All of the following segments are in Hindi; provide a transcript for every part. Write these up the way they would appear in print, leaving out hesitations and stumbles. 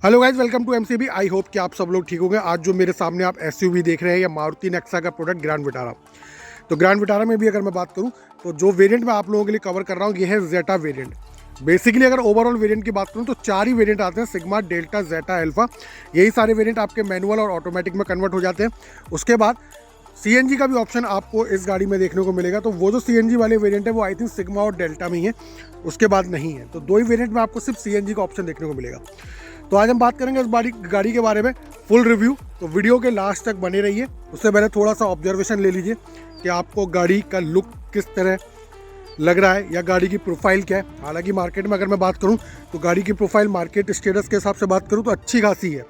Hello guys, welcome to MCB. I hope कि आप सब लोग ठीक होंगे। आज जो मेरे सामने आप एसयूवी देख रहे हैं, या मारुति नेक्सा का प्रोडक्ट ग्रैंड विटारा। तो ग्रैंड विटारा में भी अगर मैं बात करूं तो जो वेरिएंट मैं आप लोगों के लिए कवर कर रहा हूं ये है जेटा वेरिएंट। बेसिकली अगर ओवरऑल वेरिएंट की बात करूं तो 4 ही वेरिएंट आते हैं, सिग्मा, डेल्टा, जेटा, अल्फा। यही सारे वेरिएंट आपके मैनुअल और ऑटोमेटिक में कन्वर्ट हो जाते हैं। उसके बाद सीएनजी का भी ऑप्शन आपको इस गाड़ी में देखने को मिलेगा। तो वो जो सीएनजी वाले वेरिएंट है वो आई थिंक सिग्मा और डेल्टा में ही है, उसके बाद नहीं है। तो 2 ही वेरिएंट में आपको सिर्फ सीएनजी का ऑप्शन देखने को मिलेगा। तो आज हम बात करेंगे इस गाड़ी के बारे में, फुल रिव्यू। तो वीडियो के लास्ट तक बने रहिए। उससे पहले थोड़ा सा ऑब्जर्वेशन ले लीजिए कि आपको गाड़ी का लुक किस तरह लग रहा है या गाड़ी की प्रोफाइल क्या है। हालांकि मार्केट में अगर मैं बात करूं तो गाड़ी की प्रोफाइल मार्केट स्टेटस के हिसाब से बात करूं तो अच्छी खासी है।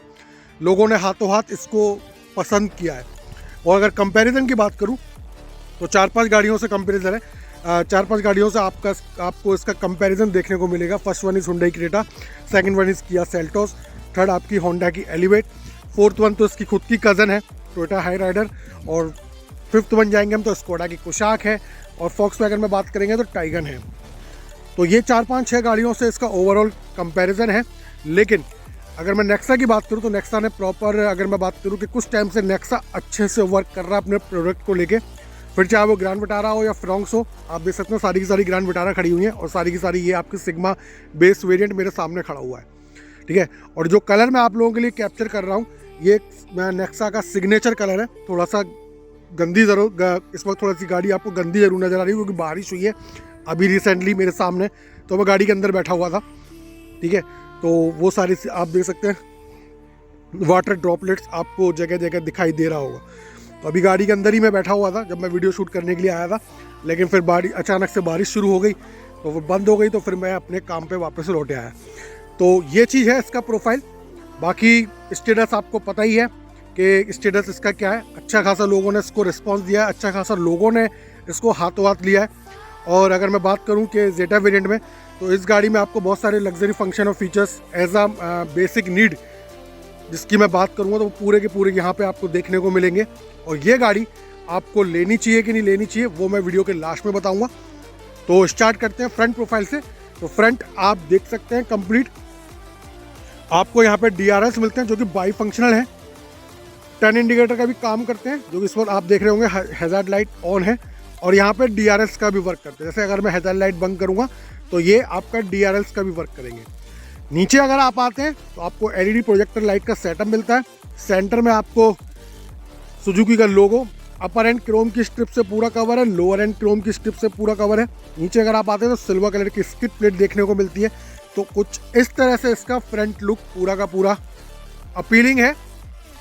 लोगों ने हाथों हाथ इसको पसंद किया है। और अगर कंपैरिजन की बात करूं तो 4-5 गाड़ियों से कंपैरिजन है। 4-5 गाड़ियों से आपको इसका कंपैरिजन देखने को मिलेगा। First one is Hyundai Creta, second one is Kia Seltos, third आपकी होंडा की एलिवेट, फोर्थ वन तो इसकी खुद की कज़न है टोयोटा हाई राइडर, और फिफ्थ वन जाएंगे हम तो स्कोडा की कुशाक है, और फॉक्सवैगन में बात करेंगे तो टाइगन है। तो ये 4-5-6 गाड़ियों से इसका ओवरऑल कंपैरिजन है। लेकिन अगर मैं नेक्सा की बात करूँ तो नेक्सा ने प्रॉपर, अगर मैं बात करूँ कि कुछ टाइम से नेक्सा अच्छे से वर्क कर रहा है अपने प्रोडक्ट को लेके, फिर चाहे वो ग्रैंड विटारा हो या फ्रॉन्क्स हो। आप देख सकते हैं सारी की सारी ग्रैंड विटारा खड़ी हुई हैं और सारी की सारी ये आपकी सिग्मा बेस वेरिएंट मेरे सामने खड़ा हुआ है, ठीक है। और जो कलर मैं आप लोगों के लिए कैप्चर कर रहा हूँ ये नेक्सा का सिग्नेचर कलर है। थोड़ा सा गंदी ज़रूर, इस वक्त थोड़ी सी गाड़ी आपको गंदी ज़रूर नज़र आ रही है क्योंकि बारिश हुई है अभी रिसेंटली मेरे सामने। तो मैं गाड़ी के अंदर बैठा हुआ था, ठीक है। तो वो सारी आप देख सकते हैं वाटर ड्रॉपलेट्स आपको जगह जगह दिखाई दे रहा होगा। तो अभी गाड़ी के अंदर ही मैं बैठा हुआ था जब मैं वीडियो शूट करने के लिए आया था, लेकिन फिर अचानक से बारिश शुरू हो गई तो वो बंद हो गई। तो फिर मैं अपने काम पे वापस लौटे आया। तो ये चीज़ है इसका प्रोफाइल। बाकी स्टेटस आपको पता ही है कि स्टेटस इसका क्या है। अच्छा खासा लोगों ने इसको रिस्पॉन्स दिया है, अच्छा खासा लोगों ने इसको हाथों हाथ लिया है। और अगर मैं बात करूं कि जेटा वेरिएंट में तो इस गाड़ी में आपको बहुत सारे लग्जरी फंक्शन और features as a basic need जिसकी मैं बात करूंगा तो वो पूरे के पूरे यहाँ पे आपको देखने को मिलेंगे। और ये गाड़ी आपको लेनी चाहिए कि नहीं लेनी चाहिए वो मैं वीडियो के लास्ट में बताऊंगा। तो स्टार्ट करते हैं फ्रंट प्रोफाइल से। तो फ्रंट आप देख सकते हैं कंप्लीट आपको यहाँ पे DRS मिलते हैं जो कि बाई फंक्शनल है। टर्न इंडिकेटर का भी काम करते हैं जो कि इस वक्त आप देख रहे होंगे हैजार्ड लाइट ऑन है, और यहाँ पे DRS का भी वर्क करते हैं। जैसे अगर मैं हैजार्ड लाइट बंद करूँगा तो ये आपका DRS का भी वर्क करेंगे। नीचे अगर आप आते हैं तो आपको LED प्रोजेक्टर लाइट का सेटअप मिलता है। सेंटर में आपको सुजुकी का लोगो, अपर एंड क्रोम की स्ट्रिप से पूरा कवर है, लोअर एंड क्रोम की स्ट्रिप से पूरा कवर है। नीचे अगर आप आते हैं तो सिल्वर कलर की स्किड प्लेट देखने को मिलती है। तो कुछ इस तरह से इसका फ्रंट लुक पूरा का पूरा अपीलिंग है।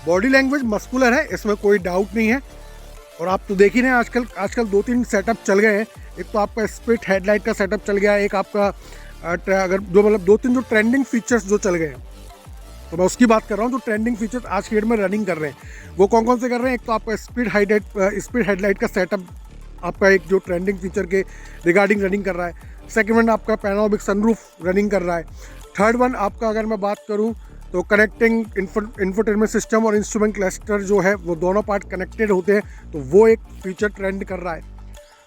बॉडी लैंग्वेज मस्कुलर है, इसमें कोई डाउट नहीं है। और आप तो देख ही रहे हैं आजकल 2-3 सेटअप चल गए हैं। एक तो आपका स्प्लिट हेडलाइट का सेटअप चल गया है, एक आपका अगर जो मतलब 2-3 जो ट्रेंडिंग फीचर्स जो चल गए हैं तो मैं उसकी बात कर रहा हूँ। जो ट्रेंडिंग फीचर्स आज के डेट में रनिंग कर रहे हैं वो कौन कौन से कर रहे हैं। एक तो आपका स्पीड हेडलाइट का सेटअप आपका एक जो ट्रेंडिंग फीचर के रिगार्डिंग रनिंग कर रहा है। सेकंड वन आपका पैनोरामिक सनरूफ रनिंग कर रहा है। थर्ड वन आपका अगर मैं बात करूँ तो कनेक्टिंग इंफोटेनमेंट सिस्टम और इंस्ट्रूमेंट क्लस्टर जो है वो दोनों पार्ट कनेक्टेड होते हैं, तो वो एक फीचर ट्रेंड कर रहा है।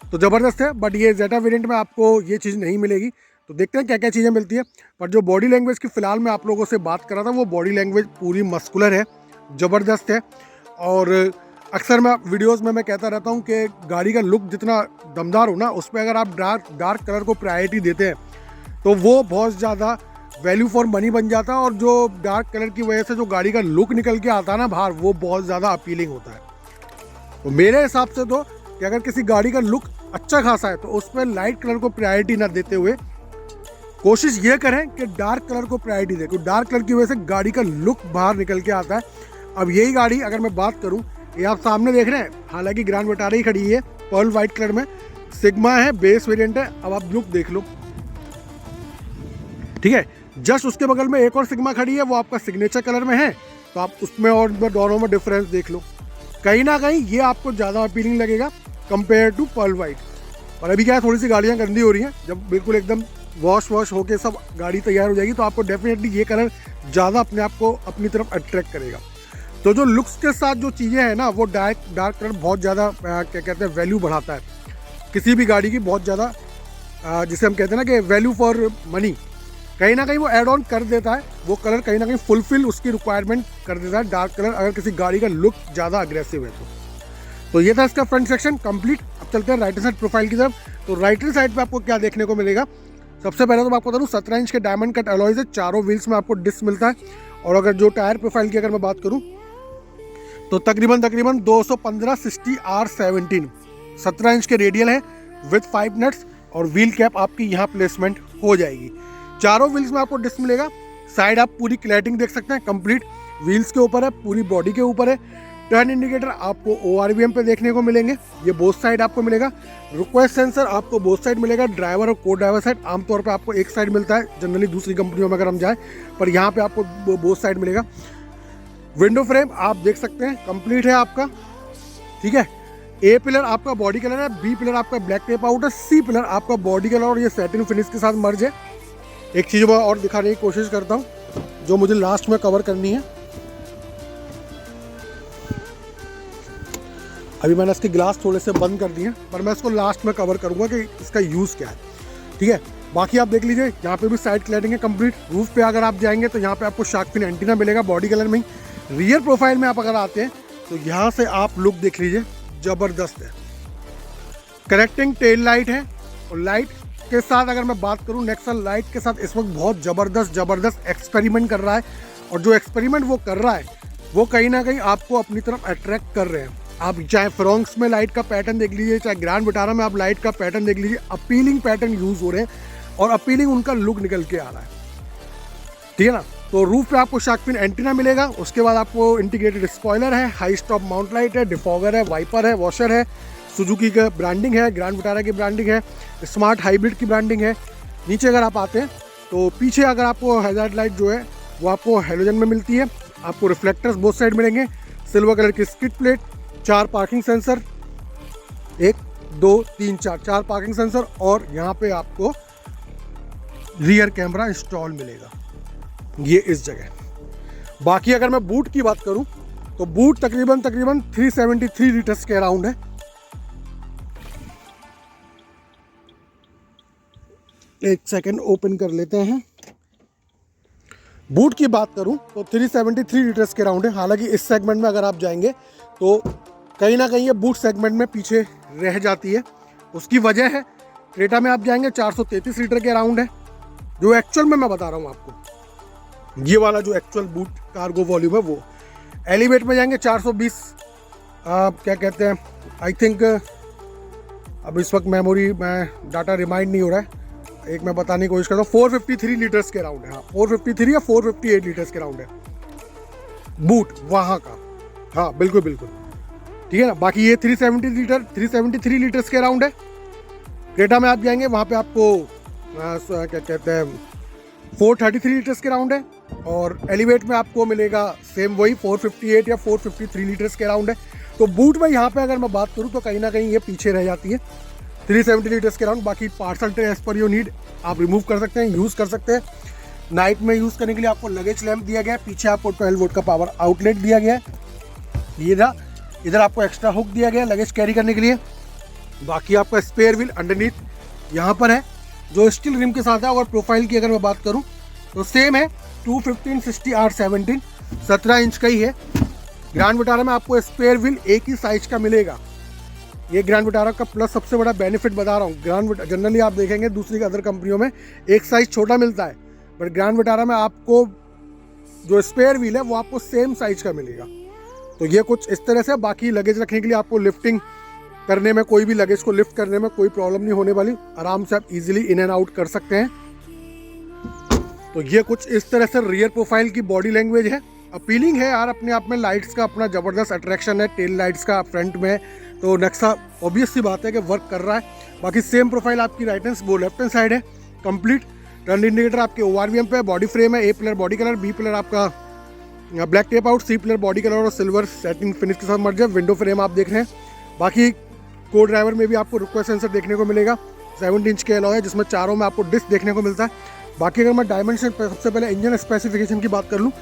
तो ज़बरदस्त है। बट ये जेटा वेरिएंट में आपको ये चीज़ नहीं मिलेगी। तो देखते हैं क्या क्या चीज़ें मिलती है। पर जो बॉडी लैंग्वेज की फ़िलहाल मैं आप लोगों से बात कर रहा था वो बॉडी लैंग्वेज पूरी मस्कुलर है, ज़बरदस्त है। और अक्सर मैं वीडियोस में मैं कहता रहता हूँ कि गाड़ी का लुक जितना दमदार हो ना उस पर अगर आप डार्क कलर को प्रायोरिटी देते हैं तो वो बहुत ज़्यादा वैल्यू फॉर मनी बन जाता है। और जो डार्क कलर की वजह से जो गाड़ी का लुक निकल के आता है ना बाहर, वो बहुत ज़्यादा अपीलिंग होता है। तो मेरे हिसाब से तो कि अगर किसी गाड़ी का लुक अच्छा खासा है तो उस पर लाइट कलर को प्रायोरिटी ना देते हुए कोशिश ये करें कि डार्क कलर को प्रायोरिटी दें, क्योंकि डार्क कलर की वजह से गाड़ी का लुक बाहर निकल के आता है। अब यही गाड़ी अगर मैं बात करूं, ये आप सामने देख रहे हैं, हालांकि ग्रैंड विटारा ही खड़ी है पर्ल वाइट कलर में, सिग्मा है, बेस वेरिएंट है। अब आप लुक देख लो, ठीक है। जस्ट उसके बगल में एक और सिग्मा खड़ी है, वो आपका सिग्नेचर कलर में है। तो आप उसमें और दोनों में डिफरेंस देख लो। कहीं ना कहीं ये आपको ज़्यादा अपीलिंग लगेगा कंपेयर टू पर्ल वाइट। और अभी क्या है, थोड़ी सी गाड़ियाँ गंदी हो रही हैं, जब बिल्कुल एकदम वॉश होके सब गाड़ी तैयार हो जाएगी तो आपको डेफिनेटली ये कलर ज़्यादा अपने आप को अपनी तरफ अट्रैक्ट करेगा। तो जो लुक्स के साथ जो चीज़ें हैं ना वो डार्क कलर बहुत ज़्यादा क्या कहते हैं वैल्यू बढ़ाता है किसी भी गाड़ी की, बहुत ज़्यादा जिसे हम कहते हैं ना कि वैल्यू फॉर मनी कहीं ना कहीं वो ऐड ऑन कर देता है, वो कलर कहीं ना कहीं फुलफिल उसकी रिक्वायरमेंट कर देता है, डार्क कलर, अगर किसी गाड़ी का लुक ज़्यादा अग्रेसिव है तो ये था इसका फ्रंट सेक्शन कंप्लीट। अब चलते हैं राइट हैंड साइड प्रोफाइल की तरफ। तो राइट हैंड साइड पे आपको क्या देखने को मिलेगा, सबसे पहले तो मैं आपको बता दूं 17 इंच के डायमंड कट अलॉयज है, चारों व्हील्स में आपको डिस्क मिलता है। और अगर जो टायर प्रोफाइल की अगर मैं बात करूं तो तकरीबन 215 60 R17, 17 इंच के रेडियल है विथ 5 नट्स, और व्हील कैप आपकी यहाँ प्लेसमेंट हो जाएगी। चारों व्हील्स में आपको डिस्क मिलेगा। साइड आप पूरी क्लैटिंग देख सकते हैं, कंप्लीट व्हील्स के ऊपर है, पूरी बॉडी के ऊपर है। टर्न इंडिकेटर आपको ORVM पे देखने को मिलेंगे, ये बोथ साइड आपको मिलेगा। रिक्वेस्ट सेंसर आपको बोथ साइड मिलेगा, ड्राइवर और को ड्राइवर साइड। आमतौर पे आपको एक साइड मिलता है जनरली दूसरी कंपनियों में अगर हम जाएं, पर यहाँ पे आपको बोथ साइड मिलेगा। विंडो फ्रेम आप देख सकते हैं कंप्लीट है आपका, ठीक है। ए पिलर आपका बॉडी कलर है, बी पिलर आपका ब्लैक टेप आउट है, सी पिलर आपका बॉडी कलर और ये सैटिन फिनिश के साथ मर्ज है। एक चीज़ मैं और दिखाने की कोशिश करता हूँ जो मुझे लास्ट में कवर करनी है। अभी मैंने इसके ग्लास थोड़े से बंद कर दिए, पर मैं इसको लास्ट में कवर करूँगा कि इसका यूज़ क्या है, ठीक है। बाकी आप देख लीजिए यहाँ पे भी साइड क्लैडिंग है कंप्लीट। रूफ पे अगर आप जाएंगे तो यहाँ पे आपको शार्क फिन एंटीना मिलेगा बॉडी कलर में ही। रियर प्रोफाइल में आप अगर आते हैं तो यहाँ से आप लुक देख लीजिए, ज़बरदस्त है। कनेक्टिंग टेल लाइट है, और लाइट के साथ अगर मैं बात करूँ नेक्सा लाइट के साथ इस वक्त बहुत ज़बरदस्त एक्सपेरिमेंट कर रहा है, और जो एक्सपेरिमेंट वो कर रहा है वो कहीं ना कहीं आपको अपनी तरफ अट्रैक्ट कर रहे हैं। आप चाहे फ्रोंक्स में लाइट का पैटर्न देख लीजिए, चाहे ग्रैंड विटारा में आप लाइट का पैटर्न देख लीजिए, अपीलिंग पैटर्न यूज़ हो रहे हैं और अपीलिंग उनका लुक निकल के आ रहा है, ठीक है ना। तो रूफ पे आपको शार्क फिन एंटीना मिलेगा, उसके बाद आपको इंटीग्रेटेड स्पॉइलर है, हाई स्टॉप माउंट लाइट है, डिफॉगर है, वाइपर है, वॉशर है, सुजुकी का ब्रांडिंग है, ग्रैंड विटारा की ब्रांडिंग है, स्मार्ट हाइब्रिड की ब्रांडिंग है। नीचे अगर आप आते हैं तो पीछे अगर आपको हैजार्ड लाइट जो है वो आपको हेलोजन में मिलती है। आपको रिफ्लेक्टर्स बोथ साइड मिलेंगे, सिल्वर कलर की skid plate, 4 parking sensor, 1 2 3 4 parking sensor, और यहाँ पे आपको रियर कैमरा इंस्टॉल मिलेगा ये इस जगह। बाकी अगर मैं बूट की बात करूं तो बूट तकरीबन 373 लीटर्स के अराउंड है। एक सेकंड ओपन कर लेते हैं। बूट की बात करूं तो 373 लीटर्स के अराउंड है। हालांकि इस सेगमेंट में अगर आप जाएंगे तो कहीं ना कहीं ये बूट सेगमेंट में पीछे रह जाती है। उसकी वजह है क्रेटा में आप जाएंगे 433 लीटर के अराउंड है, जो एक्चुअल में मैं बता रहा हूँ आपको, ये वाला जो एक्चुअल बूट कार्गो वॉल्यूम है वो। एलिवेट में जाएंगे 420, क्या कहते हैं, आई थिंक अब इस वक्त मेमोरी में डाटा रिमाइंड नहीं हो रहा है, एक मैं बताने की कोशिश करता हूँ, 453 लीटर्स के अराउंड है। हाँ 453 या 458 लीटर्स के अराउंड है बूट वहाँ का। हाँ बिल्कुल ठीक है ना। बाकी ये 373 लीटर्स के अराउंड है। क्रेटा में आप जाएंगे वहाँ पे आपको क्या कहते हैं 433 लीटर्स के अराउंड है, और एलिवेट में आपको मिलेगा सेम वही 458 या 453 लीटर्स के अराउंड है। तो बूट में यहाँ पे अगर मैं बात करूँ तो कहीं ना कहीं ये पीछे रह जाती है 370 लीटर्स के अराउंड। बाकी parcel tray as per your need आप रिमूव कर सकते हैं, यूज़ कर सकते हैं। नाइट में यूज़ करने के लिए आपको लगेज लैम्प दिया गया है, पीछे आपको 12 वोल्ट का पावर आउटलेट दिया गया है, ये रहा। इधर आपको एक्स्ट्रा हुक दिया गया है लगेज कैरी करने के लिए। बाकी आपका स्पेयर व्हील अंडरनीथ यहाँ पर है जो स्टील रिम के साथ है। और प्रोफाइल की अगर मैं बात करूँ तो सेम है 215 60 R17, 17 इंच का ही है। ग्रैंड विटारा में आपको स्पेयर व्हील एक ही साइज का मिलेगा। ये ग्रैंड विटारा का प्लस सबसे बड़ा बेनिफिट बता रहा हूँ। ग्रैंड जनरली आप देखेंगे दूसरी अदर कंपनियों में एक साइज छोटा मिलता है, बट ग्रैंड विटारा में आपको जो स्पेयर व्हील है वो आपको सेम साइज का मिलेगा। तो ये कुछ इस तरह से। बाकी लगेज रखने के लिए आपको लिफ्टिंग करने में, कोई भी लगेज को लिफ्ट करने में कोई प्रॉब्लम नहीं होने वाली, आराम से आप इजीली इन एंड आउट कर सकते हैं। तो ये कुछ इस तरह से रियर प्रोफाइल की बॉडी लैंग्वेज है। अपीलिंग है यार अपने आप में, लाइट्स का अपना ज़बरदस्त अट्रैक्शन है, टेल लाइट्स का फ्रंट में। तो नेक्सा ऑब्वियस सी बात है कि वर्क कर रहा है। बाकी सेम प्रोफाइल आपकी राइट हैंड वो लेफ्ट हैंड साइड है कंप्लीट। टर्न इंडिकेटर आपके ORVM पे, बॉडी फ्रेम है, A pillar body colour, B pillar आपका black tape out, C pillar body colour और सिल्वर सेटिंग फिनिश के साथ मर्ज है। विंडो फ्रेम आप देख रहे हैं। बाकी को ड्राइवर में भी आपको रिक्वेस्ट सेंसर देखने को मिलेगा, 17 इंच के अलॉय है जिसमें चारों में आपको डिस्क देखने को मिलता है। बाकी अगर मैं डायमेंशन सबसे पहले इंजन स्पेसिफिकेशन की बात कर लूँ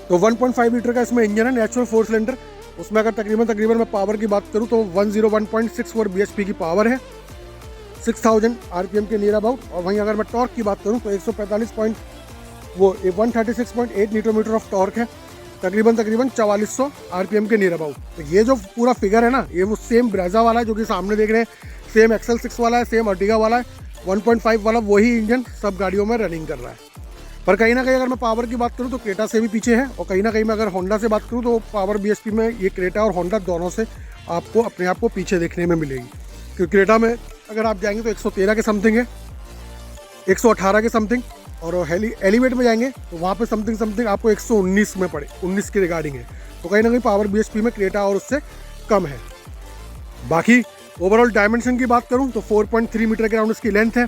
तो 1.5 लीटर का इसमें इंजन है, नेचुरल 4 सिलेंडर। उसमें अगर तकरीबन मैं पावर की बात करूँ तो 101.64 bhp की पावर है। 6000 RPM के नियर अबाउट। और वहीं अगर मैं टॉर्क की बात करूं तो 136.8 न्यूटन मीटर ऑफ टॉर्क है, तकरीबन 4400 RPM के नियर अबाउट। तो ये जो पूरा फिगर है ना, ये वो सेम ब्रेजा वाला है जो कि सामने देख रहे हैं, सेम XL6 वाला है, सेम अर्टिगा वाला है, 1.5 वाला वही इंजन सब गाड़ियों में रनिंग कर रहा है। पर कहीं ना कहीं अगर मैं पावर की बात करूं तो क्रेटा से भी पीछे है, और कहीं ना कहीं मैं अगर होंडा से बात करूं तो पावर BHP में ये क्रेटा और होंडा दोनों से आपको अपने आप को पीछे देखने में मिलेगी। क्योंकि क्रेटा में अगर आप जाएंगे तो 113 के समथिंग है, 118 के समथिंग, और एलिवेट में जाएंगे तो वहाँ पे समथिंग आपको 119 में पड़े, 19 के रिगार्डिंग है। तो कहीं ना कहीं पावर BHP में क्रेटा और उससे कम है। बाकी ओवरऑल डायमेंशन की बात करूं तो 4.3 मीटर के राउंड इसकी लेंथ है,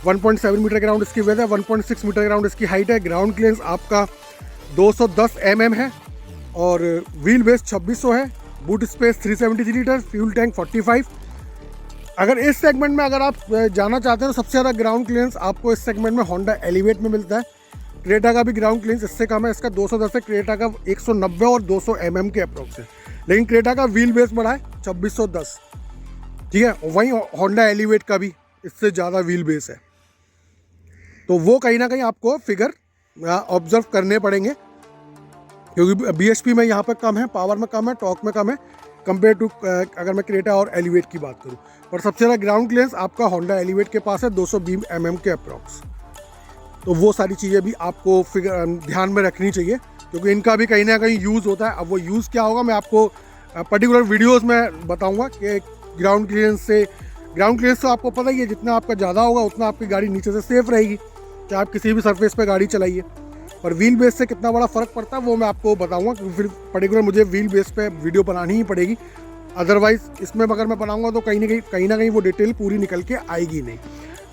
1.7 मीटर के राउंड इसकी वेथ है, 1.6 मीटर के राउंड इसकी हाइट है। ग्राउंड क्लियरेंस आपका 210 mm है, और व्हील बेस 2600 है, boot space 373 litre, fuel tank 45। अगर इस सेगमेंट में अगर आप जाना चाहते हैं तो सबसे ज़्यादा ग्राउंड क्लियरेंस आपको इस सेगमेंट में होंडा एलिवेट में मिलता है। क्रेटा का भी ग्राउंड क्लियरेंस इससे कम है, इसका 210 है, क्रेटा का 190 और 200 mm के अप्रोक्स है। लेकिन क्रेटा का व्हील बेस बड़ा है 2610, ठीक है। वहीं होंडा एलिवेट का भी इससे ज़्यादा व्हील बेस है। तो वो कहीं ना कहीं आपको फिगर ऑब्जर्व करने पड़ेंगे, क्योंकि BHP में यहाँ पे कम है, पावर में कम है, टॉर्क में कम है कंपेयर टू अगर मैं क्रेटा और एलिवेट की बात करूँ। और सबसे ज़्यादा ग्राउंड क्लियरेंस आपका होंडा एलिवेट के पास है 220 mm के अप्रॉक्स। तो वो सारी चीज़ें भी आपको फिगर ध्यान में रखनी चाहिए, क्योंकि इनका भी कहीं ना कहीं यूज़ होता है। अब वो यूज़ क्या होगा मैं आपको पर्टिकुलर वीडियोज़ में बताऊँगा कि ग्राउंड क्लियरेंस तो आपको पता ही है, जितना आपका ज़्यादा होगा उतना आपकी गाड़ी नीचे से सेफ रहेगी, चाहे आप किसी भी सरफेस पे गाड़ी चलाइए। पर व्हील बेस से कितना बड़ा फ़र्क पड़ता है वो मैं आपको बताऊंगा, क्योंकि फिर पर्टिकुलर मुझे व्हील बेस पे वीडियो बनानी ही पड़ेगी। अदरवाइज़ इसमें अगर मैं बनाऊंगा तो कहीं ना कहीं वो डिटेल पूरी निकल के आएगी नहीं।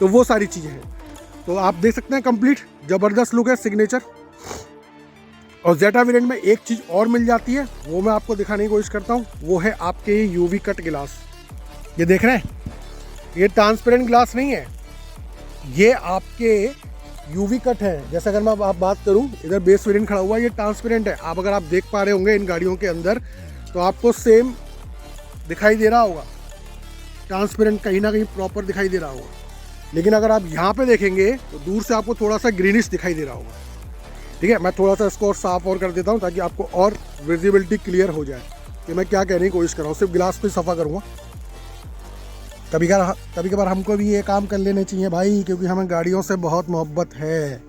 तो वो सारी चीज़ें हैं। तो आप देख सकते हैं कंप्लीट ज़बरदस्त लुक है, सिग्नेचर। और जेटा वेरिएंट में एक चीज़ और मिल जाती है, वो मैं आपको दिखाने की कोशिश करता हूँ, वो है आपके UV कट ग्लास। ये देख रहे हैं, ये ट्रांसपेरेंट ग्लास नहीं है, ये आपके UV कट है। जैसे अगर मैं आप बात करूं, इधर बेस वेरिएंट खड़ा हुआ है, ये ट्रांसपेरेंट है। आप अगर आप देख पा रहे होंगे इन गाड़ियों के अंदर तो आपको सेम दिखाई दे रहा होगा, ट्रांसपेरेंट कहीं ना कहीं प्रॉपर दिखाई दे रहा होगा। लेकिन अगर आप यहाँ पे देखेंगे तो दूर से आपको थोड़ा सा ग्रीनिश दिखाई दे रहा होगा, ठीक है। मैं थोड़ा सा इसको और साफ और कर देता हूँ ताकि आपको और विजिबिलिटी क्लियर हो जाए कि मैं क्या कहने की कोशिश कर रहा हूँ। सिर्फ ग्लास को ही सफ़ा करूँगा। कभी कभार हमको भी ये काम कर लेने चाहिए भाई, क्योंकि हमें गाड़ियों से बहुत मोहब्बत है।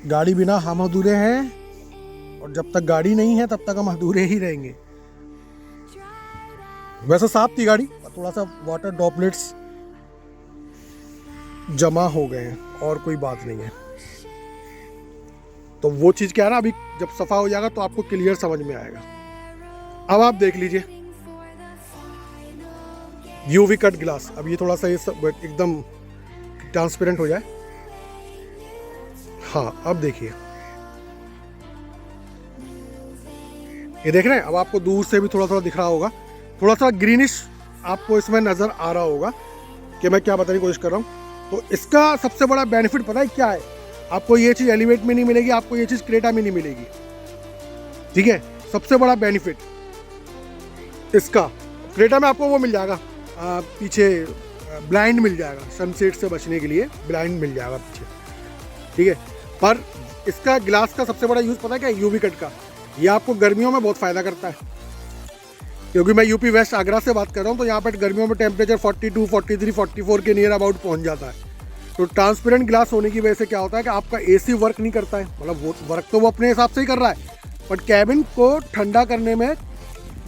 गाड़ी बिना हम अधूरे हैं, और जब तक गाड़ी नहीं है तब तक हम अधूरे ही रहेंगे। वैसे साफ थी गाड़ी, थोड़ा सा वाटर ड्रॉपलेट्स जमा हो गए हैं, और कोई बात नहीं है। तो वो चीज़ क्या है ना, अभी जब सफ़ा हो जाएगा तो आपको क्लियर समझ में आएगा। अब आप देख लीजिए UV कट ग्लास। अब ये थोड़ा सा ये सब एकदम ट्रांसपेरेंट हो जाए। हाँ, अब देखिए, ये देख रहे हैं। अब आपको दूर से भी थोड़ा थोड़ा दिख रहा होगा, थोड़ा सा ग्रीनिश आपको इसमें नज़र आ रहा होगा कि मैं क्या बताने की कोशिश कर रहा हूँ। तो इसका सबसे बड़ा बेनिफिट पता है क्या है? आपको ये चीज़ एलिवेट में नहीं मिलेगी, आपको ये चीज़ क्रेटा में नहीं मिलेगी, ठीक है। सबसे बड़ा बेनिफिट इसका, क्रेटा में आपको वो मिल जाएगा, पीछे ब्लाइंड मिल जाएगा, सनसेट से बचने के लिए ब्लाइंड मिल जाएगा पीछे, ठीक है। पर इसका ग्लास का सबसे बड़ा यूज़ पता है क्या? UV कट का। ये आपको गर्मियों में बहुत फ़ायदा करता है, क्योंकि मैं UP वेस्ट आगरा से बात कर रहा हूँ। तो यहाँ पर गर्मियों में टेम्परेचर 42, 43, 44 के नियर अबाउट पहुँच जाता है। तो ट्रांसपेरेंट ग्लास होने की वजह से क्या होता है कि आपका AC वर्क नहीं करता है, मतलब वो वर्क तो वो अपने हिसाब से ही कर रहा है, बट कैबिन को ठंडा करने में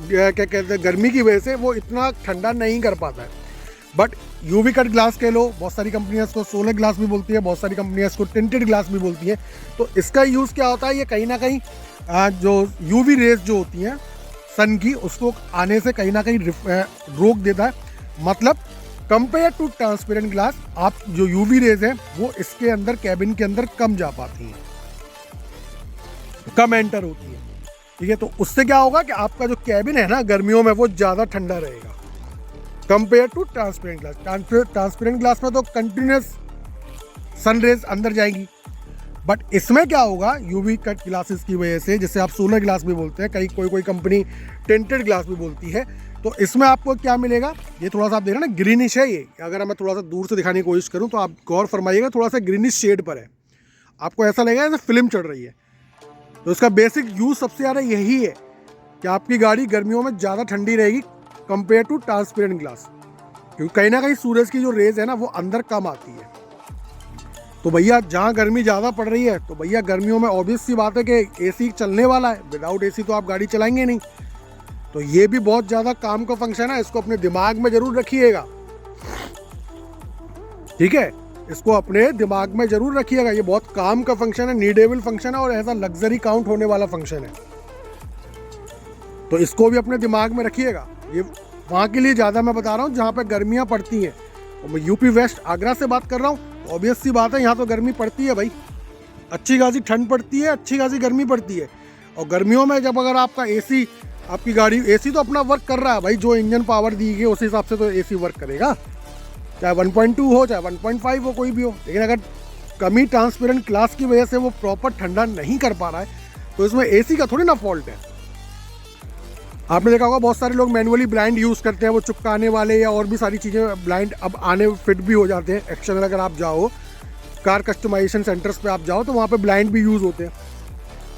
क्या कहते हैं, गर्मी की वजह से वो इतना ठंडा नहीं कर पाता है। बट UV कट ग्लास कह लो, बहुत सारी कंपनियां इसको सोलर ग्लास भी बोलती है, बहुत सारी कंपनियां इसको टिंटेड ग्लास भी बोलती हैं। तो इसका यूज़ क्या होता है, ये कहीं ना कहीं जो UV रेज जो होती हैं सन की, उसको आने से कहीं ना कहीं रोक देता है। मतलब कंपेयर टू ट्रांसपेरेंट ग्लास, आप जो UV रेज है वो इसके अंदर कैबिन के अंदर कम जा पाती हैं, कम एंटर होती है, ठीक है। तो उससे क्या होगा कि आपका जो कैबिन है ना गर्मियों में वो ज़्यादा ठंडा रहेगा compare to transparent glass. Transparent glass में तो कंटिन्यूस सन रेज अंदर जाएगी, बट इसमें क्या होगा, UV कट ग्लासेस की वजह से, जिसे आप सोलर ग्लास भी बोलते हैं, कोई कंपनी टेंटेड ग्लास भी बोलती है, तो इसमें आपको क्या मिलेगा, ये थोड़ा सा आप देख रहे हैं ना ग्रीनिश है ये, अगर मैं थोड़ा सा दूर से दिखाने की कोशिश करूँ तो आप गौर फरमाइएगा, थोड़ा सा ग्रीनिश शेड पर है, आपको ऐसा लगेगा जैसे फिल्म चढ़ रही है। तो इसका बेसिक यूज़ सबसे ज़्यादा यही है कि आपकी गाड़ी गर्मियों में ज़्यादा ठंडी रहेगी कंपेयर टू ट्रांसपेरेंट ग्लास, क्योंकि कहीं ना कहीं सूरज की जो रेज है ना वो अंदर कम आती है। तो भैया जहाँ गर्मी ज़्यादा पड़ रही है तो भैया गर्मियों में ऑब्वियस सी बात है कि एसी चलने वाला है, विदाउट एसी तो आप गाड़ी चलाएंगे नहीं। तो ये भी बहुत ज़्यादा काम का फंक्शन है, इसको अपने दिमाग में ज़रूर रखिएगा, ठीक है, इसको अपने दिमाग में ज़रूर रखिएगा। ये बहुत काम का फंक्शन है, नीडेबल फंक्शन है और ऐसा लग्जरी काउंट होने वाला फंक्शन है, तो इसको भी अपने दिमाग में रखिएगा। ये वहाँ के लिए ज़्यादा मैं बता रहा हूँ जहाँ पे गर्मियाँ पड़ती हैं, और मैं यूपी वेस्ट आगरा से बात कर रहा हूँ। ऑब्वियस सी बात है यहाँ तो गर्मी पड़ती है भाई, अच्छी खासी ठंड पड़ती है, अच्छी खासी गर्मी पड़ती है। और गर्मियों में जब अगर आपका एसी, आपकी गाड़ी एसी तो अपना वर्क कर रहा है भाई, जो इंजन पावर दी गई उस हिसाब से तो एसी वर्क करेगा, चाहे 1.2 हो चाहे 1.5 हो, कोई भी हो। लेकिन अगर कमी ट्रांसपेरेंट ग्लास की वजह से वो प्रॉपर ठंडा नहीं कर पा रहा है तो इसमें एसी का थोड़ी ना फॉल्ट है। आपने देखा होगा बहुत सारे लोग मैनुअली ब्लाइंड यूज़ करते हैं, वो चिपकाने वाले या और भी सारी चीज़ें ब्लाइंड अब आने फिट भी हो जाते हैं। एक्सटर्नल अगर आप जाओ कार कस्टमाइजेशन सेंटर्स पे आप जाओ तो वहाँ पे ब्लाइंड भी यूज़ होते हैं,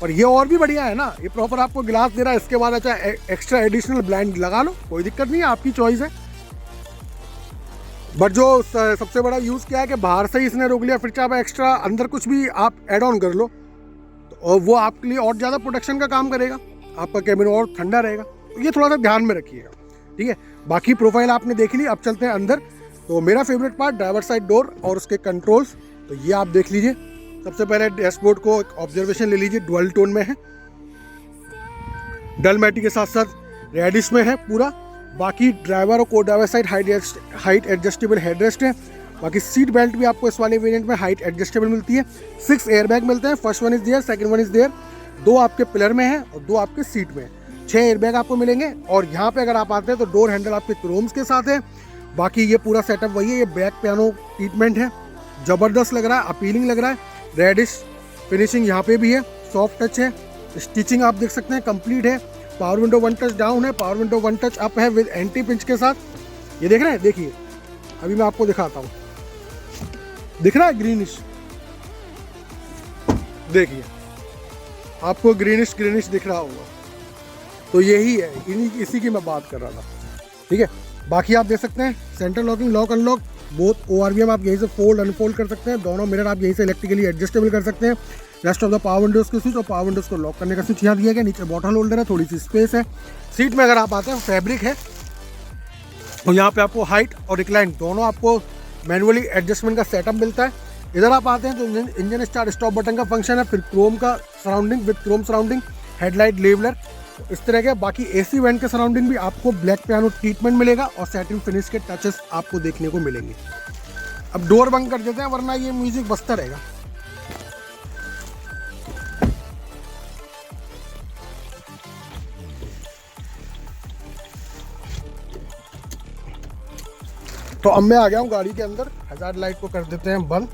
और ये और भी बढ़िया है ना, ये प्रॉपर आपको ग्लास दे रहा है, इसके बाद अच्छा एक्स्ट्रा एडिशनल ब्लाइंड लगा लो, कोई दिक्कत नहीं है, आपकी चॉइस है। बट जो सबसे बड़ा यूज़ क्या है कि बाहर से ही इसने रोक लिया, फिर चाहे आप एक्स्ट्रा अंदर कुछ भी आप ऐड ऑन कर लो तो वो आपके लिए और ज़्यादा प्रोटेक्शन का काम करेगा, आपका कैबिन और ठंडा रहेगा। तो ये थोड़ा सा ध्यान में रखिएगा, ठीक है। बाकी प्रोफाइल आपने देख ली, अब चलते हैं अंदर। तो मेरा favourite part driver side door और उसके कंट्रोल्स, तो ये आप देख लीजिए। सबसे पहले डैशबोर्ड को एक ऑब्जर्वेशन ले लीजिए, डुअल टोन में है, डल मैटी के साथ साथ रेडिश में है पूरा। बाकी ड्राइवर और को driver side height adjustable headrest है। बाकी सीट बेल्ट भी आपको इस वाले वेरिएंट में हाइट एडजस्टेबल मिलती है। 6 एयरबैग मिलते हैं, first one is there, second one is there, 2 आपके पिलर में है और 2 आपके सीट में है। 6 एयरबैग आपको मिलेंगे। और यहाँ पे अगर आप आते हैं तो डोर हैंडल आपके क्रोम्स के साथ है। बाकी ये पूरा सेटअप वही है, ये बैक पियानो ट्रीटमेंट है, ज़बरदस्त लग रहा है, अपीलिंग लग रहा है। रेडिश फिनिशिंग यहाँ पे भी है, सॉफ्ट टच है, स्टिचिंग आप देख सकते हैं कंप्लीट है। पावर विंडो 1 टच डाउन है, पावर विंडो 1 टच अप है विद एंटी पिंच के साथ। ये देख रहे हैं, देखिए अभी मैं आपको दिखाता हूँ, दिख रहा है ग्रीनिश, देखिए आपको ग्रीनिश दिख रहा होगा, तो यही है, इसी की मैं बात कर रहा था, ठीक है। बाकी आप देख सकते हैं central locking, lock unlock both ORVM आप यहीं से फोल्ड अनफोल्ड कर सकते हैं, दोनों मिरर आप यहीं से इलेक्ट्रिकली एडजस्टेबल कर सकते हैं। Rest of the power Windows के स्विच और पावर विंडोज़ को लॉक करने का स्विच यहाँ दिया गया। नीचे बॉटल होल्डर है, थोड़ी सी स्पेस है। सीट में अगर आप आते हैं फैब्रिक है, और यहाँ पे आपको हाइट और रिक्लाइन दोनों आपको मैनुअली एडजस्टमेंट का सेटअप मिलता है। इधर आप आते हैं तो इंजन स्टार्ट स्टॉप बटन का फंक्शन है, फिर क्रोम का surrounding with Chrome surrounding, headlight leveller, इस तरह के। बाकी AC वेंट के सराउंडिंग भी आपको ब्लैक पियानो ट्रीटमेंट मिलेगा और सैटिन फिनिश के टचेस आपको देखने को मिलेंगे। अब डोर बंद कर देते हैं वरना ये म्यूजिक बजता रहेगा। तो अब मैं आ गया हूँ गाड़ी के अंदर, हजार्ड लाइट को कर देते हैं बंद,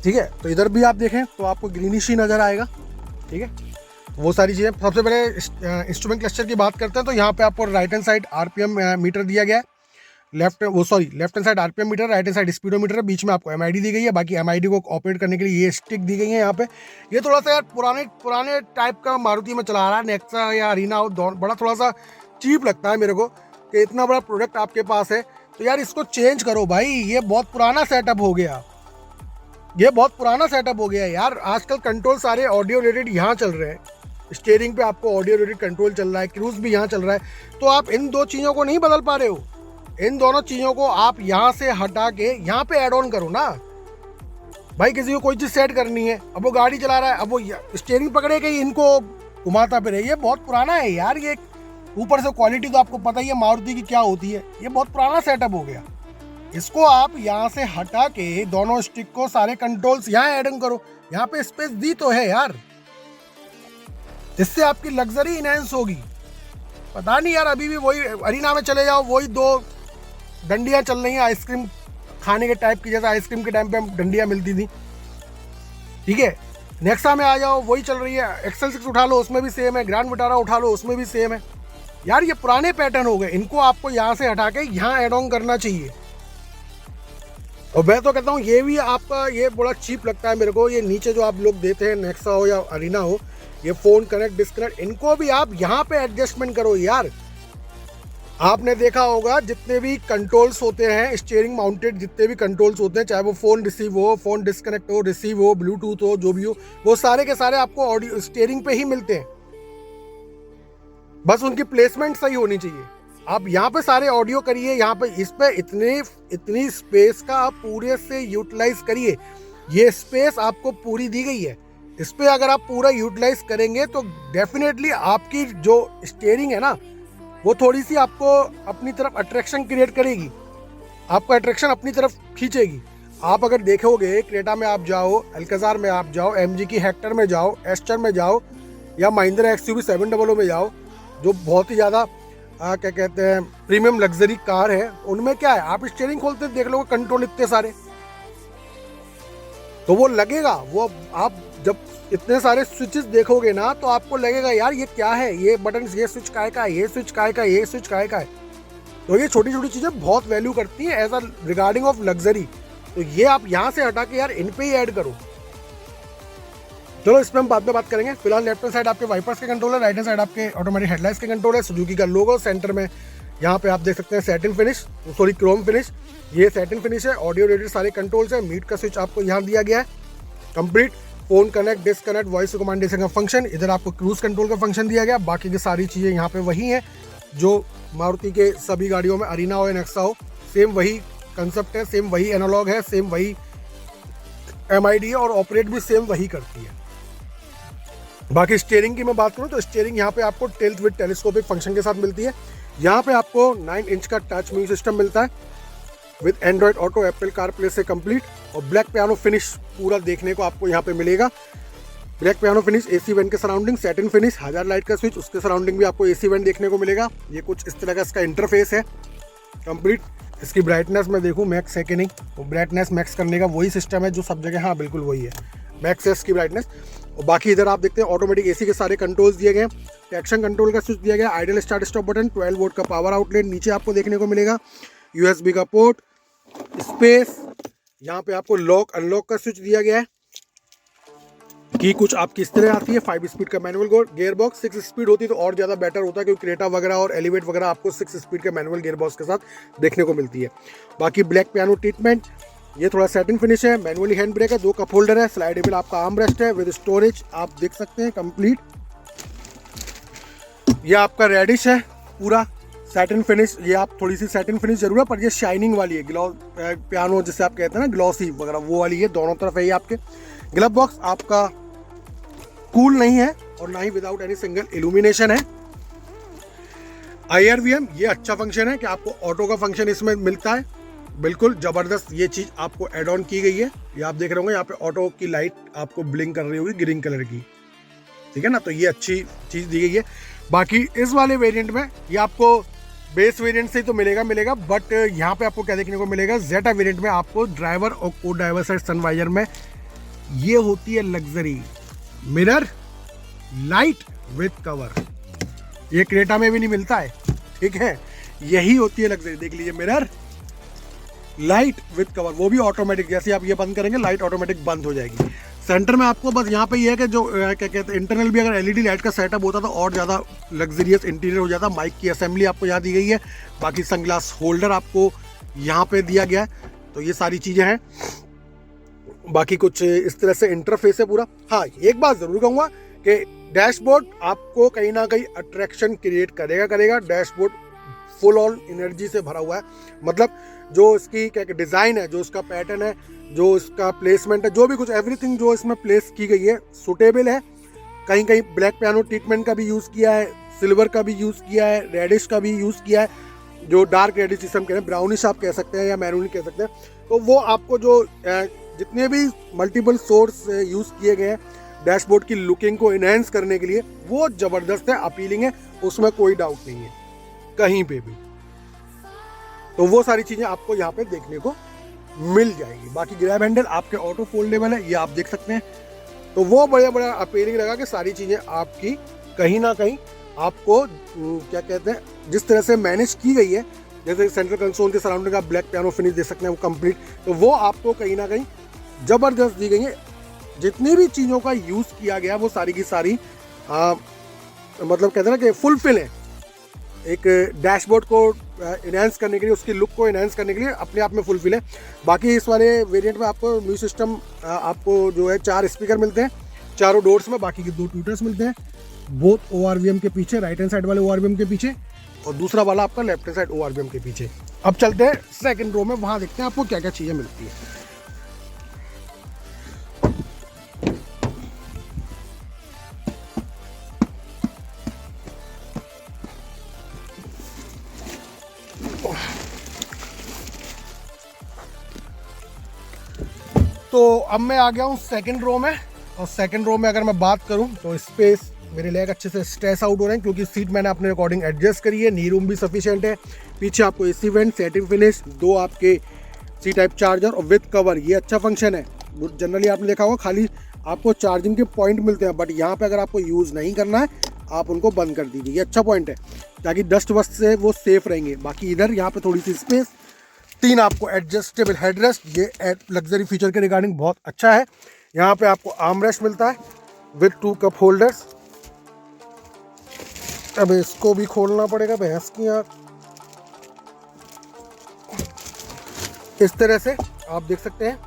ठीक है। तो इधर भी आप देखें तो आपको ग्रीनिश ही नज़र आएगा, ठीक है। वो सारी चीज़ें, सबसे पहले इंस्ट्रूमेंट क्लस्टर की बात करते हैं तो यहाँ पे आपको right hand side RPM meter दिया गया है, left hand side RPM meter, right hand side speedometer है, बीच में आपको MID दी गई है। बाकी MID को ऑपरेट करने के लिए ये स्टिक दी गई है यहाँ पे। ये थोड़ा सा यार पुराने टाइप का मारुति में चला रहा है, नेक्सा या अरीना, बड़ा थोड़ा सा चीप लगता है मेरे को कि इतना बड़ा प्रोडक्ट आपके पास है तो यार इसको चेंज करो भाई, ये बहुत पुराना सेटअप हो गया, ये बहुत पुराना सेटअप हो गया यार। आजकल कंट्रोल सारे ऑडियो रेटेड यहाँ चल रहे हैं, स्टीयरिंग पे आपको ऑडियो रेटेड कंट्रोल चल रहा है, क्रूज भी यहाँ चल रहा है, तो आप इन 2 चीज़ों को नहीं बदल पा रहे हो। इन दोनों चीज़ों को आप यहाँ से हटा के यहाँ पे ऐड ऑन करो ना भाई। किसी को कोई चीज़ सेट करनी है, अब वो गाड़ी चला रहा है, अब वो स्टीयरिंग पकड़े के इनको घुमाता फिरे, ये बहुत पुराना है यार। ये ऊपर से क्वालिटी तो आपको पता ही है मारुति की क्या होती है, ये बहुत पुराना सेटअप हो गया। इसको आप यहाँ से हटा के दोनों स्टिक को सारे कंट्रोल्स यहाँ ऐड ऑन करो, यहाँ पे स्पेस दी तो है यार, इससे आपकी लग्जरी इनहेंस होगी। पता नहीं यार, अभी भी वही अरीना में चले जाओ, वही 2 डंडियाँ चल रही हैं आइसक्रीम खाने के टाइप की, जैसा आइसक्रीम के टाइम पे डंडियाँ मिलती थी, ठीक है। नेक्सा में आ जाओ, वही चल रही है। XL6 उठा लो, उसमें भी सेम है। ग्रैंड विटारा उठा लो, उसमें भी सेम है। यार ये पुराने पैटर्न हो गए, इनको आपको यहाँ से हटा के यहाँ एड ऑन करना चाहिए। और मैं तो कहता हूँ ये भी आपका ये बड़ा चीप लगता है मेरे को। ये नीचे जो आप लोग देते हैं, नेक्सा हो या अरीना हो, ये फ़ोन कनेक्ट डिस्कनेक्ट, इनको भी आप यहाँ पे एडजस्टमेंट करो यार। आपने देखा होगा जितने भी कंट्रोल्स होते हैं, स्टीयरिंग माउंटेड जितने भी कंट्रोल्स होते हैं, चाहे वो फ़ोन रिसीव हो, फ़ोन डिस्कनेक्ट हो, रिसीव हो, ब्लूटूथ हो, जो भी हो, वो सारे के सारे आपको ऑडियो स्टीयरिंग पे ही मिलते हैं। बस उनकी प्लेसमेंट सही होनी चाहिए। आप यहाँ पे सारे ऑडियो करिए, यहाँ पे इस पे इतनी स्पेस का आप पूरे से यूटिलाइज करिए। ये स्पेस आपको पूरी दी गई है, इस पे अगर आप पूरा यूटिलाइज करेंगे तो डेफिनेटली आपकी जो स्टीयरिंग है ना, वो थोड़ी सी आपको अपनी तरफ अट्रैक्शन क्रिएट करेगी, आपका अट्रैक्शन अपनी तरफ खींचेगी। आप अगर देखोगे, क्रेटा में आप जाओ, अल्काज़ार में आप जाओ, MG की हेक्टर में जाओ, एस्टर में जाओ, या महिंद्रा XUV 700 में जाओ, जो बहुत ही ज़्यादा क्या कहते हैं प्रीमियम लग्जरी कार है, उनमें क्या है, आप स्टीयरिंग खोलते देख लो, कंट्रोल इतने सारे, तो वो लगेगा, वो आप जब इतने सारे स्विचेस देखोगे ना, तो आपको लगेगा यार ये क्या है, ये बटन, ये स्विच काय का है, ये स्विच काय का है, ये स्विच काय का है। तो ये छोटी छोटी चीज़ें बहुत वैल्यू करती हैं as a regarding of luxury. तो ये आप यहाँ से हटा के यार इन पे ही ऐड करो। चलो इस पर हम बाद में बात करेंगे। फिलहाल लेफ्ट हैंड साइड आपके वाइपर्स के कंट्रोल है, राइट हैंड साइड आपके ऑटोमेटिक हेडलाइट्स के कंट्रोल है। सुजुकी का लोगो सेंटर में यहाँ पे आप देख सकते हैं satin finish, sorry Chrome finish, ये सैटिन फिनिश है। ऑडियो रेटेड सारे कंट्रोल्स है। मीट का स्विच आपको यहाँ दिया गया है complete. Phone connect, disconnect, voice recommendation का फंक्शन, इधर आपको क्रूज कंट्रोल का फंक्शन दिया गया। बाकी की सारी चीज़ें यहाँ पे वही हैं जो मारुति के सभी गाड़ियों में, अरीना हो या नेक्सा हो, सेम वही कंसेप्ट है, सेम वही एनालॉग है, सेम वही MID है, और ऑपरेट भी सेम वही करती है। बाकी स्टीयरिंग की मैं बात करूं तो स्टीयरिंग यहाँ पे आपको टिल्ट विद टेलीस्कोपिक फंक्शन के साथ मिलती है। यहाँ पे आपको 9 इंच का टच म्यूजिक सिस्टम मिलता है with Android auto, Apple CarPlay से कंप्लीट, और ब्लैक पियानो फिनिश पूरा देखने को आपको यहाँ पे मिलेगा। Black piano finish, AC went के सराउंडिंग, सैटिन फिनिश, 1000 लाइट का स्विच, उसके सराउंडिंग भी आपको AC वेंट देखने को मिलेगा। ये कुछ इस तरह का इसका इंटरफेस है कंप्लीट। इसकी ब्राइटनेस मैं देखूँ मैक्स है कि नहीं, तो ब्राइटनेस मैक्स करने का वही सिस्टम है जो सब जगह, हाँ बिल्कुल वही है, मैक्स है इसकी ब्राइटनेस। और बाकी इधर आप देखते हैं ऑटोमेटिक AC के सारे कंट्रोल्स दिए गए, ट्रैक्शन कंट्रोल का स्विच दिया गया, idol start stop button, 12 volt का पावर आउटलेट नीचे आपको देखने को मिलेगा, USB का पोर्ट, स्पेस, यहाँ पे आपको लॉक अनलॉक का स्विच दिया गया है कि कुछ आपकी इस तरह आती है। 5 स्पीड का मैनुअल गियर बॉक्स, 6 स्पीड होती तो और ज़्यादा बेटर होता, क्योंकि क्रेटा वगैरह और एलिवेट वगैरह आपको 6 स्पीड के मैनुअल गियर बॉक्स के साथ देखने को मिलती है। बाकी ब्लैक पियानो ट्रीटमेंट, ये थोड़ा सैटिन फिनिश है, मैनुअली हैंड ब्रेक है, 2 कप होल्डर है, स्लाइडेबल आपका आर्म रेस्ट है विद स्टोरेज, आप देख सकते हैं कंप्लीट। ये आपका रेडिश है पूरा सैटिन फिनिश, ये आप थोड़ी सी सैटिन फिनिश जरूर है, पर ये शाइनिंग वाली है, ग्लॉस पियानो जिसे आप कहते हैं ना, ग्लॉसी वगैरह, वो वाली है, दोनों तरफ है ये आपके। ग्लव बॉक्स आपका कूल नहीं है और ना ही विदाउट एनी सिंगल इल्यूमिनेशन है। IRVM, ये अच्छा फंक्शन है कि आपको ऑटो का फंक्शन इसमें मिलता है, बिल्कुल ज़बरदस्त ये चीज़ आपको एड ऑन की गई है। ये आप देख रहे होंगे यहाँ पे ऑटो की लाइट आपको ब्लिंक कर रही होगी ग्रीन कलर की, ठीक है ना, तो ये अच्छी चीज़ दी गई है। बाकी इस वाले वेरिएंट में ये आपको बेस वेरिएंट से ही तो मिलेगा, बट यहाँ पे आपको क्या देखने को मिलेगा, जेटा वेरिएंट में आपको ड्राइवर और को ड्राइवर साइड सनवाइजर में ये होती है luxury mirror light with cover, ये क्रेटा में भी नहीं मिलता है, ठीक है, यही होती है लग्जरी। देख लीजिए मिरर लाइट विद कवर, वो भी ऑटोमेटिक, जैसे आप ये बंद करेंगे लाइट ऑटोमेटिक बंद हो जाएगी। सेंटर में आपको बस यहाँ पे ये है कि जो क्या कहते हैं इंटरनल भी अगर LED लाइट का सेटअप होता तो और ज़्यादा लग्जरियस इंटीरियर हो जाता। माइक की असेंबली आपको यहाँ दी गई है, बाकी सनग्लास होल्डर आपको यहाँ पे दिया गया है, तो ये सारी चीज़ें हैं। बाकी कुछ इस तरह से इंटरफेस है पूरा। हाँ, एक बात ज़रूर कहूँगा कि डैशबोर्ड आपको कहीं ना कहीं अट्रैक्शन क्रिएट करेगा। डैशबोर्ड फुल ऑन एनर्जी से भरा हुआ है, मतलब जो इसकी क्या डिज़ाइन है, जो इसका पैटर्न है, जो इसका प्लेसमेंट है, जो भी कुछ एवरीथिंग जो इसमें प्लेस की गई है सूटेबल है। कहीं कहीं ब्लैक पियानो ट्रीटमेंट का भी यूज़ किया है, सिल्वर का भी यूज़ किया है, रेडिश का भी यूज़ किया है, जो डार्क रेडिश जिसे हम कह रहे हैं, ब्राउनिश आप कह सकते हैं या मैरून कह सकते हैं। तो वो आपको जो जितने भी मल्टीपल सोर्स यूज़ किए गए हैं डैशबोर्ड की लुकिंग को इनहेंस करने के लिए, वो ज़बरदस्त है, अपीलिंग है, उसमें कोई डाउट नहीं है कहीं पे भी। तो वो सारी चीज़ें आपको यहाँ पे देखने को मिल जाएगी। बाकी ग्रैब हैंडल आपके ऑटो फोल्डेबल है, ये आप देख सकते हैं, तो वो बड़ा अपीलिंग लगा कि सारी चीज़ें आपकी कहीं ना कहीं आपको क्या कहते हैं जिस तरह से मैनेज की गई है, जैसे सेंट्रल कंसोल के सराउंडिंग आप ब्लैक पियानो फिनिश दे सकते हैं वो कंप्लीट, तो वो आपको कहीं ना कहीं ज़बरदस्त दी गई है। जितनी भी चीज़ों का यूज़ किया गया वो सारी की सारी मतलब कहते हैं ना कि फुलफिल है। एक डैशबोर्ड को इनहेंस करने के लिए, उसकी लुक को इनहेंस करने के लिए अपने आप में फुलफिल है। बाकी इस वाले वेरिएंट में आपको म्यूजिक सिस्टम आपको जो है 4 स्पीकर मिलते हैं चारों डोर्स में, बाकी के 2 ट्विटर्स मिलते हैं, बोथ ORVM के पीछे, राइट हैंड साइड वाले ORVM के पीछे और दूसरा वाला आपका लेफ्ट हैंड साइड ORVM के पीछे। अब चलते हैं सेकंड रो में, वहाँ देखते हैं आपको क्या क्या चीज़ें मिलती है। तो अब मैं आ गया हूँ सेकंड रो में, और सेकंड रो में अगर मैं बात करूँ तो स्पेस मेरे लेग अच्छे से स्ट्रेस आउट हो रहे हैं क्योंकि सीट मैंने अपने अकॉर्डिंग एडजस्ट करी है। नी रूम भी सफिशिएंट है। पीछे आपको AC वेंट, सेटिंग फिनिश, 2 आपके C टाइप चार्जर और विद कवर, ये अच्छा फंक्शन है। जनरली आपने देखा होगा खाली आपको चार्जिंग के पॉइंट मिलते हैं, बट यहाँ पे अगर आपको यूज़ नहीं करना है आप उनको बंद कर दीजिए, ये अच्छा पॉइंट है ताकि डस्ट वस्ट से वो सेफ रहेंगे। बाकी इधर यहाँ पे थोड़ी सी स्पेस, 3 आपको एडजस्टेबल हेडरेस्ट, ये लग्जरी फीचर के रिगार्डिंग बहुत अच्छा है। यहाँ पे आपको आर्मरेस्ट मिलता है विद 2 कप होल्डर्स। अब इसको भी खोलना पड़ेगा भैंस की यार। इस तरह से आप देख सकते हैं,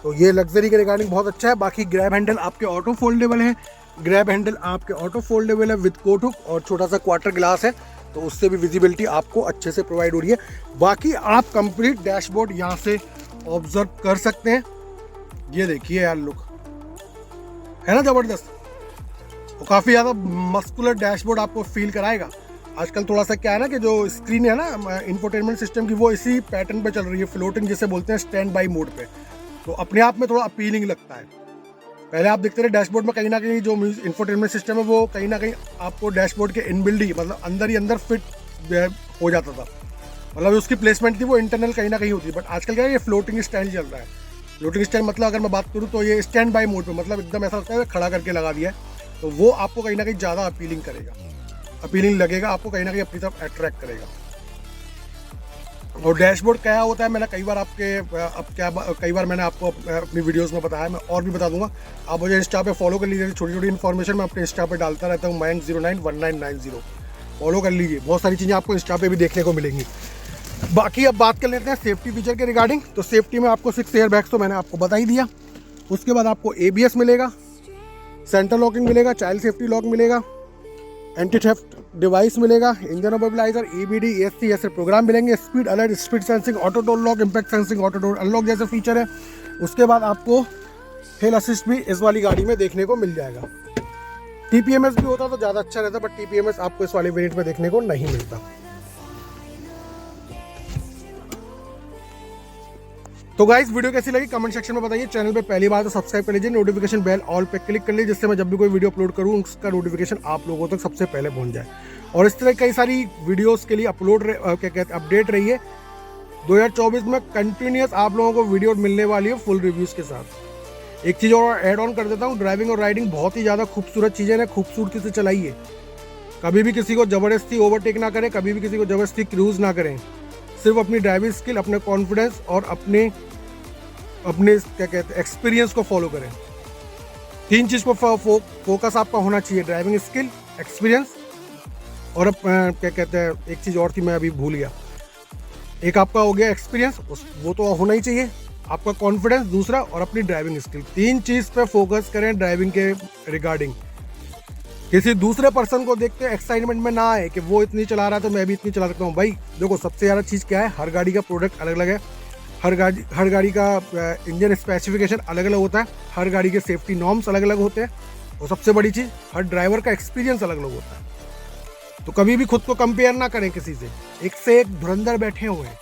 तो ये लग्जरी के रिगार्डिंग बहुत अच्छा है। बाकी ग्रैब हैंडल आपके ऑटो फोल्डेबल है, ग्रैब हैंडल आपके ऑटो फोल्डेबल है विद कोट हुक, और छोटा सा क्वार्टर ग्लास है तो उससे भी विजिबिलिटी आपको अच्छे से प्रोवाइड हो रही है। बाकी आप कंप्लीट डैशबोर्ड यहाँ से ऑब्जर्व कर सकते हैं। ये देखिए यार, लुक है ना ज़बरदस्त, तो काफ़ी ज़्यादा मस्कुलर डैशबोर्ड आपको फील कराएगा। आजकल थोड़ा सा क्या है ना कि जो स्क्रीन है ना इंफोटेनमेंट सिस्टम की, वो इसी पैटर्न पे चल रही है, फ्लोटिंग जिसे बोलते हैं, स्टैंड बाई मोड पे, तो अपने आप में थोड़ा अपीलिंग लगता है। पहले आप देखते रहे डैशबोर्ड में कहीं ना कहीं जो इंफोटेनमेंट सिस्टम है वो कहीं ना कहीं आपको डैशबोर्ड के इनबिल्ड ही मतलब अंदर ही अंदर फिट हो जाता था, मतलब उसकी प्लेसमेंट थी वो इंटरनल कहीं ना कहीं होती है। बट आजकल क्या है, ये फ्लोटिंग स्टाइल चल रहा है। फ्लोटिंग स्टाइल मतलब अगर मैं बात करूँ तो ये स्टैंड बाई मोड पे, मतलब एकदम ऐसा लगता है खड़ा करके लगा दिया है, तो वो आपको कहीं ना कहीं ज़्यादा अपीलिंग करेगा, अपीलिंग लगेगा, आपको कहीं ना कहीं अपनी तरफ अट्रैक्ट करेगा। और डैशबोर्ड क्या होता है मैंने कई बार मैंने आपको अपनी वीडियोस में बताया, मैं और भी बता दूंगा। आप मुझे इंस्टा पे फॉलो कर लीजिए, छोटी छोटी इन्फॉर्मेशन मैं अपने इंस्टा पे डालता रहता हूँ, Mayank091990, फॉलो कर लीजिए। बहुत सारी चीज़ें आपको इंस्टा पे भी देखने को मिलेंगी। बाकी अब बात कर लेते हैं सेफ्टी फीचर के रिगार्डिंग। तो सेफ्टी में आपको 6 एयर बैग्स तो मैंने आपको बता ही दिया। उसके बाद आपको ABS मिलेगा, सेंटर लॉकिंग मिलेगा, चाइल्ड सेफ्टी लॉक मिलेगा, एंटी थेफ्ट डिवाइस मिलेगा, इंजन मोबिलाइजर, EBD, ESC ऐसे प्रोग्राम मिलेंगे, speed alert, speed sensing, auto door lock, impact sensing, auto door unlock जैसे फीचर है। उसके बाद आपको हिल असिस्ट भी इस वाली गाड़ी में देखने को मिल जाएगा। TPMS भी होता तो ज़्यादा अच्छा रहता, बट TPMS आपको इस वाले वेरिएंट में देखने को नहीं मिलता। तो गाइस वीडियो कैसी लगी कमेंट सेक्शन में बताइए। चैनल पे पहली बार तो सब्सक्राइब कर लीजिए, नोटिफिकेशन बेल ऑल पे क्लिक कर लीजिए, जिससे मैं जब भी कोई वीडियो अपलोड करूँ उसका नोटिफिकेशन आप लोगों तक सबसे पहले पहुंच जाए। और इस तरह कई सारी वीडियोस के लिए अपडेट रही है। 2024 में कंटिन्यूस आप लोगों को वीडियो मिलने वाली है फुल रिव्यूज़ के साथ। एक चीज़ और ऐड ऑन कर देता हूँ, ड्राइविंग और राइडिंग बहुत ही ज़्यादा खूबसूरत चीज़ें हैं, खूबसूरती से चलाइए। कभी भी किसी को ज़बरदस्ती ओवरटेक ना करें, कभी भी किसी को ज़बरदस्ती क्रूज़ ना करें। सिर्फ अपनी ड्राइविंग स्किल, अपने कॉन्फिडेंस और अपने क्या कहते हैं एक्सपीरियंस को फॉलो करें। 3 चीज़ पर फोकस आपका होना चाहिए, ड्राइविंग स्किल, एक्सपीरियंस और क्या कहते हैं एक चीज़ और थी मैं अभी भूल गया। एक आपका हो गया एक्सपीरियंस, वो तो होना ही चाहिए, आपका कॉन्फिडेंस दूसरा, और अपनी ड्राइविंग स्किल। 3 चीज़ पे फोकस करें ड्राइविंग के रिगार्डिंग। किसी दूसरे पर्सन को देख के एक्साइटमेंट में ना आए कि वो इतनी चला रहा है तो मैं भी इतनी चला सकता हूँ। भाई देखो, सबसे ज़्यादा चीज़ क्या है, हर गाड़ी का प्रोडक्ट अलग अलग है, हर गाड़ी का इंजन स्पेसिफिकेशन अलग अलग होता है, हर गाड़ी के सेफ्टी नॉर्म्स अलग अलग होते हैं, और सबसे बड़ी चीज़ हर ड्राइवर का एक्सपीरियंस अलग अलग होता है। तो कभी भी खुद को कंपेयर ना करें किसी से एक धुरंधर बैठे हुए हैं,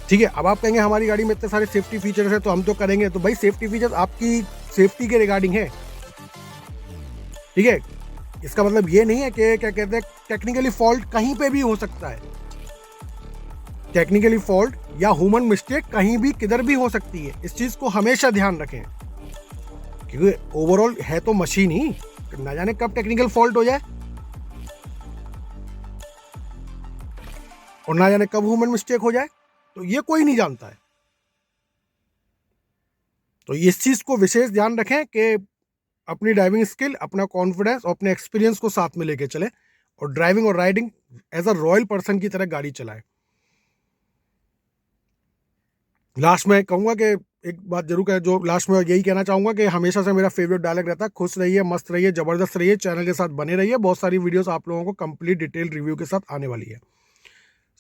ठीक है। अब आप कहेंगे हमारी गाड़ी में इतने सारे सेफ्टी फीचर्स हैं तो हम तो करेंगे, तो भाई सेफ्टी फीचर्स आपकी सेफ्टी के रिगार्डिंग है, ठीक है। इसका मतलब ये नहीं है कि क्या कहते हैं टेक्निकली फॉल्ट कहीं पे भी हो सकता है, टेक्निकली फॉल्ट या ह्यूमन मिस्टेक कहीं भी किधर भी हो सकती है। इस चीज़ को हमेशा ध्यान रखें, क्योंकि ओवरऑल है तो मशीन ही, ना जाने कब टेक्निकल फॉल्ट हो जाए और ना जाने कब ह्यूमन मिस्टेक हो जाए, तो ये कोई नहीं जानता है। तो इस चीज़ को विशेष ध्यान रखें कि अपनी ड्राइविंग स्किल, अपना कॉन्फिडेंस और अपने एक्सपीरियंस को साथ में लेके चले और ड्राइविंग और riding as a royal person की तरह गाड़ी चलाएं। लास्ट में कहूँगा कि एक बात जरूर कह, जो लास्ट में यही कहना चाहूँगा कि हमेशा से मेरा फेवरेट डायलॉग रहता है, खुश रहिए, मस्त रहिए, ज़बरदस्त रहिए, चैनल के साथ बने रहिए, बहुत सारी वीडियोस आप लोगों को कंप्लीट डिटेल रिव्यू के साथ आने वाली है।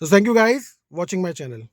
So thank you guys watching my channel.